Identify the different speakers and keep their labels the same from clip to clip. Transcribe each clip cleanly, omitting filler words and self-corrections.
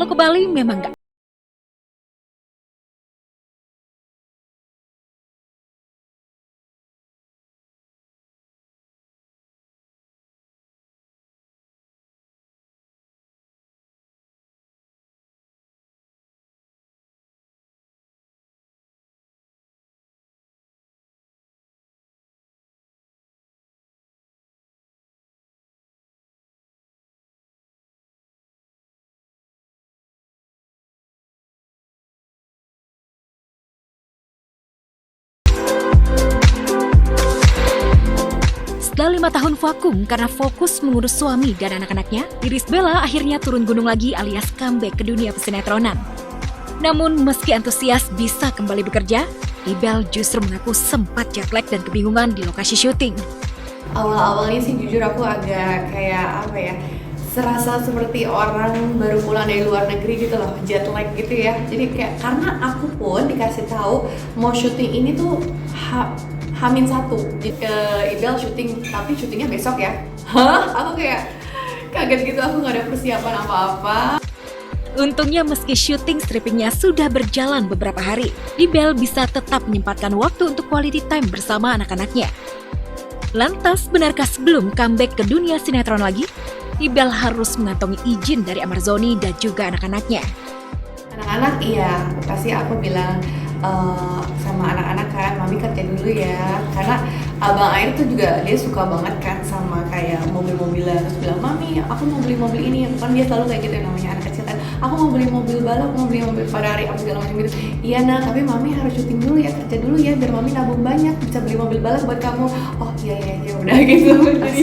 Speaker 1: Kalau ke Bali memang nggak. Setelah 5 tahun vakum karena fokus mengurus suami dan anak-anaknya, Iris Bella akhirnya turun gunung lagi alias comeback ke dunia pesinetronan. Namun meski antusias bisa kembali bekerja, Ibel justru mengaku sempat jet lag dan kebingungan di lokasi syuting.
Speaker 2: Awal-awalnya sih jujur aku agak kayak serasa seperti orang baru pulang dari luar negeri gitu loh, jet lag gitu ya. Jadi kayak karena aku pun dikasih tahu mau syuting ini tuh Hamin 1 ke Ibel syuting, tapi syutingnya besok ya. Hah? Aku kayak kaget gitu, aku gak ada persiapan apa-apa.
Speaker 1: Untungnya meski syuting strippingnya sudah berjalan beberapa hari, Ibel bisa tetap menyempatkan waktu untuk quality time bersama anak-anaknya. Lantas, benarkah sebelum comeback ke dunia sinetron lagi, Ibel harus mengantongi izin dari Amarzoni dan juga anak-anaknya?
Speaker 2: Anak-anak iya, pasti aku bilang sama anak-anak kan, mami kerja dulu ya. Karena Abang Air tuh juga dia suka banget kan sama kayak mobil-mobilan. Terus bilang, mami aku mau beli mobil ini. Kan dia selalu kayak gitu namanya anak kecil kan. Aku mau beli mobil balap, mau beli mobil Ferrari, apa segala macam gitu. Iya nah, tapi mami harus syuting dulu ya, kerja dulu ya, biar mami nabung banyak bisa beli mobil balap buat kamu. Oh iya udah gitu. Jadi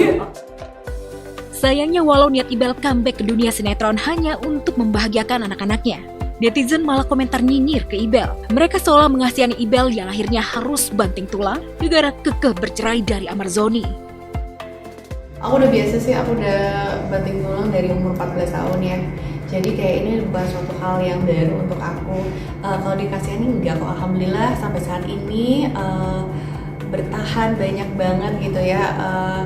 Speaker 1: sayangnya walau niat Ibel comeback ke dunia sinetron hanya untuk membahagiakan anak-anaknya, netizen malah komentar nyinyir ke Ibel. Mereka seolah mengasihani Ibel yang akhirnya harus banting tulang gara-gara kekeh bercerai dari Amarzoni.
Speaker 2: Aku udah biasa sih, aku udah banting tulang dari umur 14 tahun ya. Jadi kayak ini bukan suatu hal yang baru untuk aku. Kalau dikasihani enggak kok, alhamdulillah sampai saat ini bertahan banyak banget gitu ya,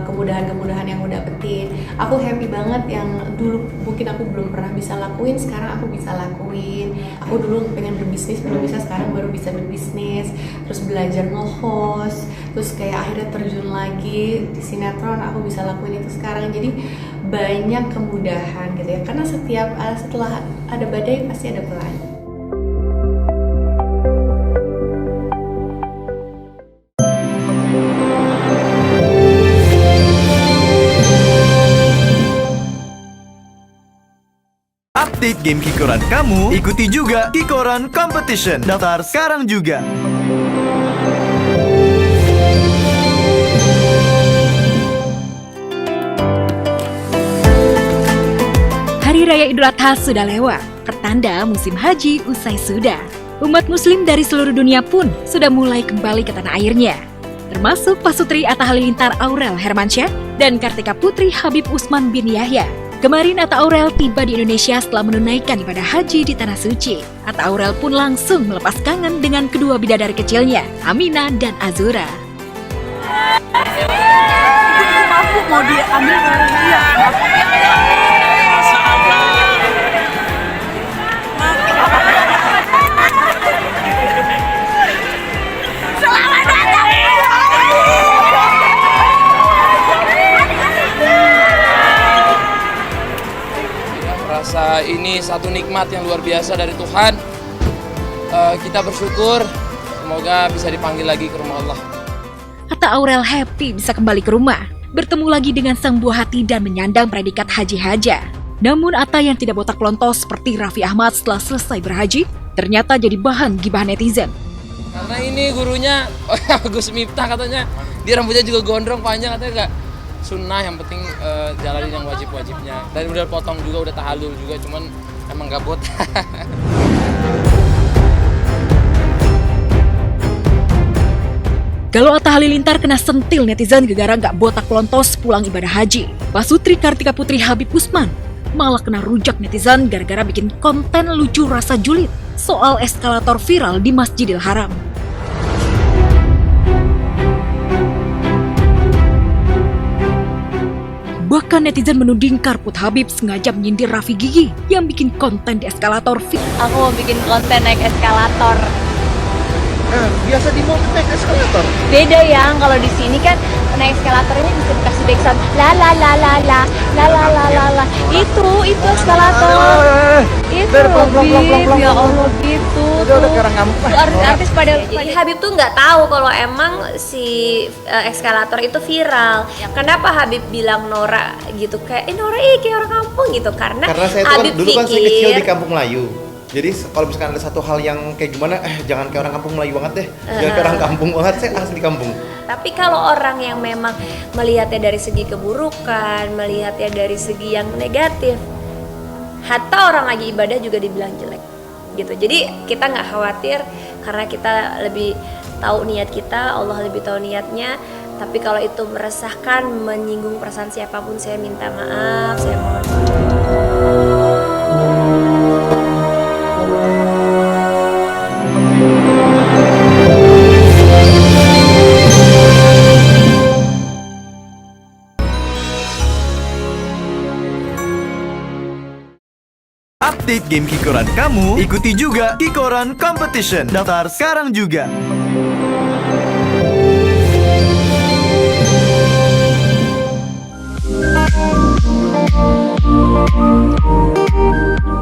Speaker 2: kemudahan-kemudahan yang aku dapetin. Aku happy banget yang dulu mungkin aku belum pernah bisa lakuin, sekarang aku bisa lakuin. Aku dulu pengen berbisnis, belum bisa, sekarang baru bisa berbisnis. Terus belajar nge-host, terus kayak akhirnya terjun lagi di sinetron, aku bisa lakuin itu sekarang. Jadi banyak kemudahan gitu ya, karena setelah ada badai pasti ada pelangi.
Speaker 3: Update game Kikoran kamu, ikuti juga Kikoran Competition. Daftar sekarang juga.
Speaker 1: Hari Raya Idul Adha sudah lewat, pertanda musim haji usai sudah. Umat muslim dari seluruh dunia pun sudah mulai kembali ke tanah airnya, termasuk Pasutri Atta Halilintar Aurel Hermansyah dan Kartika Putri Habib Usman bin Yahya. Kemarin Atta Aurel tiba di Indonesia setelah menunaikan ibadah haji di Tanah Suci. Atta Aurel pun langsung melepas kangen dengan kedua bidadari kecilnya, Aminah dan Azura.
Speaker 4: Aku mau diambil dari dia.
Speaker 5: Rasa ini satu nikmat yang luar biasa dari Tuhan. Kita bersyukur, semoga bisa dipanggil lagi ke rumah Allah.
Speaker 1: Atta Aurel happy bisa kembali ke rumah, bertemu lagi dengan sang buah hati dan menyandang predikat Haji Haja. Namun Atta yang tidak botak lontos seperti Raffi Ahmad setelah selesai berhaji, ternyata jadi bahan gibahan netizen.
Speaker 5: Karena ini gurunya, Gus Miftah katanya, dia rambutnya juga gondrong panjang, katanya enggak sunnah, yang penting jalanin yang wajib-wajibnya. Dan udah potong juga, udah tahallul juga, cuman emang gak botak.
Speaker 1: Kalau Atta Halilintar kena sentil netizen gara-gara gak botak lontos pulang ibadah haji, Pasutri Kartika Putri Habib Usman malah kena rujak netizen gara-gara bikin konten lucu rasa julid soal eskalator viral di Masjidil Haram. Bahkan netizen menuding Karput Habib sengaja menyindir Raffi Gigi yang bikin konten di eskalator.
Speaker 6: Aku mau bikin konten naik eskalator.
Speaker 7: Biasa di mall naik eskalator.
Speaker 6: Beda ya, kalau di sini kan naik eskalator ini bisa dikasih backsound la la la la la la la la la la. Itu eskalator. Itu Habib, ya Allah gitu.
Speaker 7: Udah kayak orang kampung.
Speaker 6: Artis pada jadi Habib tuh nggak tahu kalau emang si eskalator itu viral. Kenapa Habib bilang Nora gitu kayak Nora kayak orang kampung gitu karena
Speaker 7: saya tuh
Speaker 6: Habib
Speaker 7: dulu kan saya kecil
Speaker 6: pikir
Speaker 7: di kampung Melayu. Jadi kalau misalkan ada satu hal yang kayak gimana, jangan kayak orang kampung Melayu banget deh. Jangan kayak orang kampung banget, saya asli kampung.
Speaker 6: Tapi kalau orang yang memang melihatnya dari segi keburukan, melihatnya dari segi yang negatif, hatta orang lagi ibadah juga dibilang jelek gitu. Jadi kita nggak khawatir karena kita lebih tahu niat kita, Allah lebih tahu niatnya. Tapi kalau itu meresahkan, menyinggung perasaan siapapun, saya minta maaf, saya mohon maaf.
Speaker 3: Update game Kikoran kamu, ikuti juga Kikoran Competition. Daftar sekarang juga.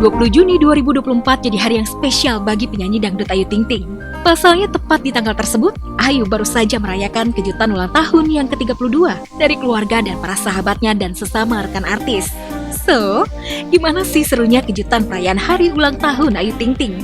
Speaker 1: 20 Juni 2024 jadi hari yang spesial bagi penyanyi dangdut Ayu Ting Ting. Pasalnya tepat di tanggal tersebut, Ayu baru saja merayakan kejutan ulang tahun yang ke-32 dari keluarga dan para sahabatnya dan sesama rekan artis. So, gimana sih serunya kejutan perayaan hari ulang tahun Ayu Ting Ting?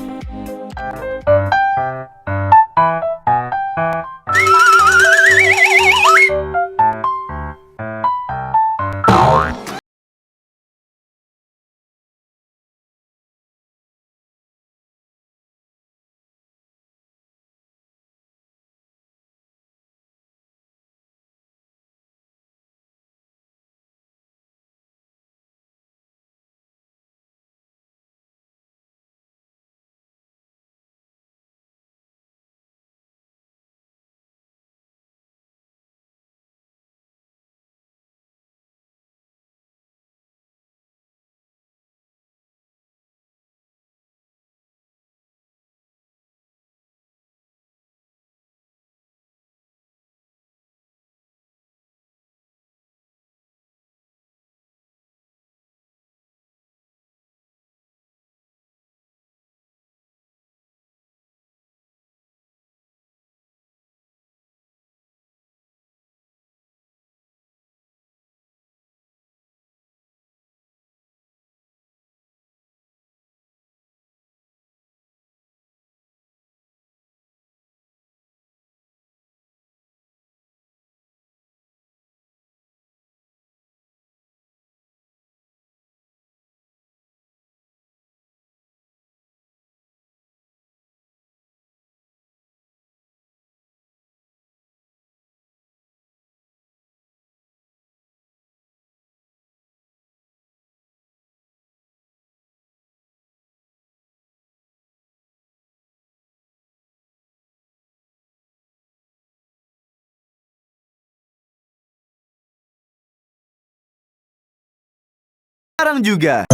Speaker 3: Sekarang juga.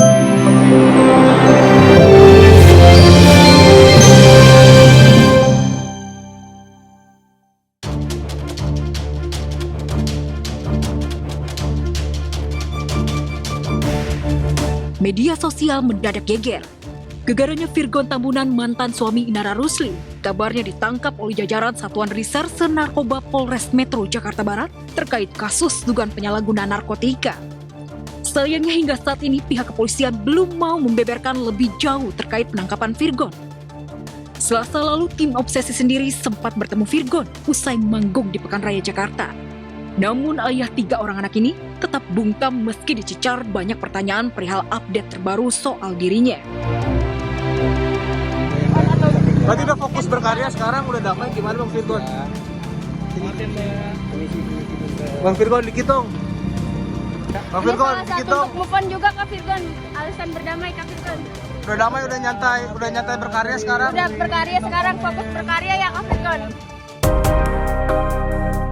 Speaker 1: Media sosial mendadak geger. Gegaranya Virgon Tambunan, mantan suami Inara Rusli, kabarnya ditangkap oleh jajaran Satuan Reserse Narkoba Polres Metro Jakarta Barat terkait kasus dugaan penyalahgunaan narkotika. Sayangnya hingga saat ini pihak kepolisian belum mau membeberkan lebih jauh terkait penangkapan Virgon. Selasa lalu tim Obsesi sendiri sempat bertemu Virgon usai manggung di Pekan Raya Jakarta. Namun ayah 3 orang anak ini tetap bungkam meski dicecar banyak pertanyaan perihal update terbaru soal dirinya.
Speaker 7: Berarti udah fokus berkarya sekarang, udah damai, gimana Bang Virgon? Bang Virgon dikitung. Bang Virgon dikitung.
Speaker 8: Untuk move on juga Kak Virgon, alasan berdamai Kak Virgon.
Speaker 7: Udah damai, udah nyantai berkarya sekarang.
Speaker 8: Udah berkarya sekarang, fokus berkarya ya Kak Virgon.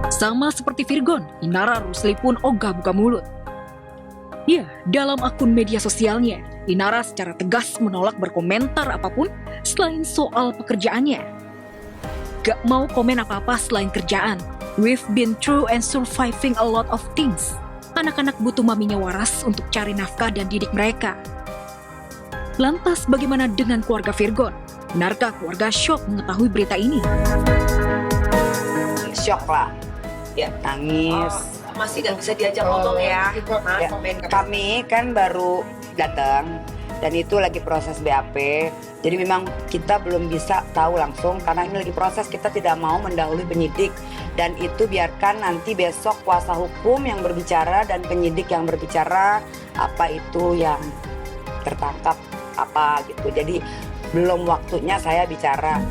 Speaker 1: Sama seperti Virgon, Inara Rusli pun ogah buka mulut. Ya, dalam akun media sosialnya, Inara secara tegas menolak berkomentar apapun selain soal pekerjaannya. Gak mau komen apa-apa selain kerjaan. We've been through and surviving a lot of things. Anak-anak butuh maminya waras untuk cari nafkah dan didik mereka. Lantas bagaimana dengan keluarga Virgon? Benarkah keluarga shock mengetahui berita ini?
Speaker 9: Shock lah, ya nangis.
Speaker 4: Masih nggak bisa diajak ngomong ya.
Speaker 9: Ya, kami kan baru datang dan itu lagi proses BAP. Jadi memang kita belum bisa tahu langsung karena ini lagi proses, kita tidak mau mendahului penyidik dan itu biarkan nanti besok kuasa hukum yang berbicara dan penyidik yang berbicara apa itu yang tertangkap apa gitu. Jadi belum waktunya saya bicara.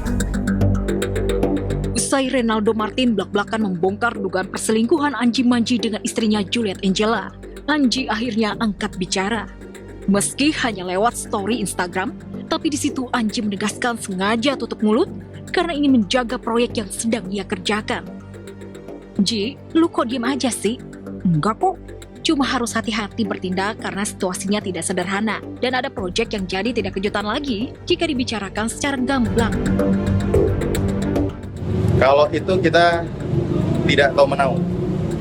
Speaker 1: Usai Renaldo Martin blak-blakan membongkar dugaan perselingkuhan Anji Manji dengan istrinya Juliet Angela, Anji akhirnya angkat bicara. Meski hanya lewat story Instagram, tapi di situ Anji menegaskan sengaja tutup mulut karena ingin menjaga proyek yang sedang ia kerjakan. Ji, lu kok diem aja sih? Enggak kok, cuma harus hati-hati bertindak karena situasinya tidak sederhana dan ada proyek yang jadi tidak kejutan lagi jika dibicarakan secara gamblang.
Speaker 10: Kalau itu kita tidak tahu menau,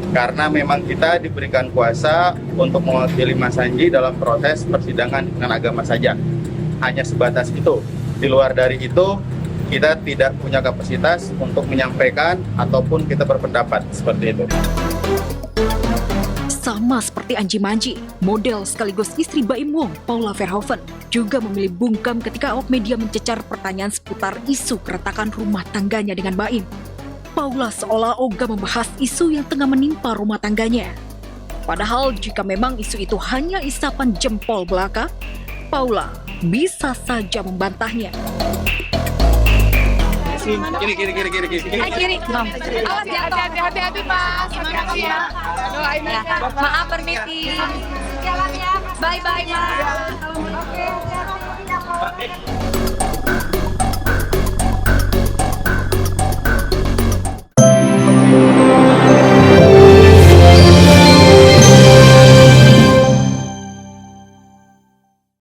Speaker 10: karena memang kita diberikan kuasa untuk mewakili Mas Anji dalam proses persidangan dengan agama saja. Hanya sebatas itu. Di luar dari itu, kita tidak punya kapasitas untuk menyampaikan ataupun kita berpendapat seperti itu.
Speaker 1: Sama seperti Anji Manji, model sekaligus istri Baim Wong, Paula Verhoeven, juga memilih bungkam ketika awak media mencecar pertanyaan seputar isu keretakan rumah tangganya dengan Baim. Paula seolah ogah membahas isu yang tengah menimpa rumah tangganya. Padahal jika memang isu itu hanya isapan jempol belaka, Paula bisa saja membantahnya.
Speaker 6: Kiri. Awas jatuh. Hati-hati Mas. Gimana ya? Doain aja. Maaf permisi. Jalan ya. Bye-bye Mas. Oke.